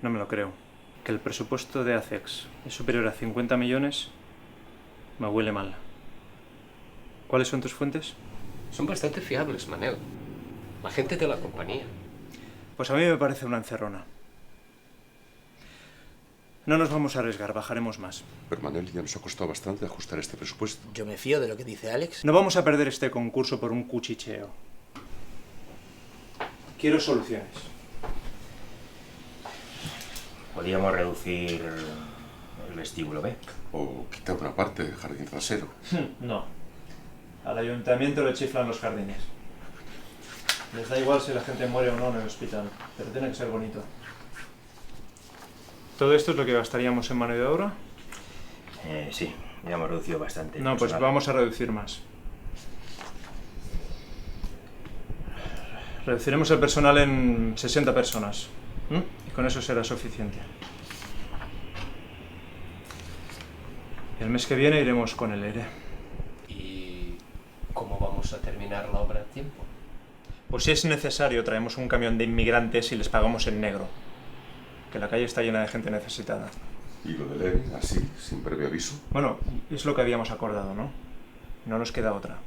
No me lo creo. Que el presupuesto de ACEX es superior a 50 millones me huele mal. ¿Cuáles son tus fuentes? Son bastante fiables, Manel. La gente de la compañía. Pues a mí me parece una encerrona. No nos vamos a arriesgar, bajaremos más. Pero Manel, ya nos ha costado bastante ajustar este presupuesto. Yo me fío de lo que dice Alex. No vamos a perder este concurso por un cuchicheo. Quiero soluciones. Podríamos reducir el vestíbulo B. O quitar una parte del jardín trasero. No. Al ayuntamiento le chiflan los jardines. Les da igual si la gente muere o no en el hospital, pero tiene que ser bonito. ¿Todo esto es lo que gastaríamos en mano de obra? Sí, ya hemos reducido bastante. No, pues vamos a reducir más. Reduciremos el personal en 60 personas. Y con eso será suficiente. Y el mes que viene iremos con el ERE. ¿Y cómo vamos a terminar la obra a tiempo? Pues si es necesario, traemos un camión de inmigrantes y les pagamos en negro. Que la calle está llena de gente necesitada. Y lo del ERE, así, sin previo aviso. Bueno, es lo que habíamos acordado, ¿no? No nos queda otra.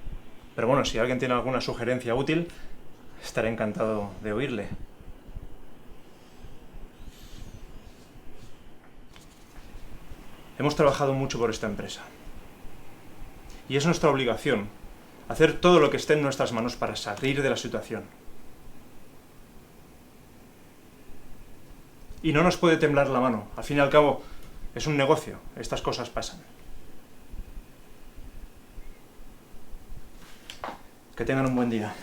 Pero bueno, si alguien tiene alguna sugerencia útil, estaré encantado de oírle. Hemos trabajado mucho por esta empresa. Y es nuestra obligación hacer todo lo que esté en nuestras manos para salir de la situación. Y no nos puede temblar la mano. Al fin y al cabo, es un negocio. Estas cosas pasan. Que tengan un buen día.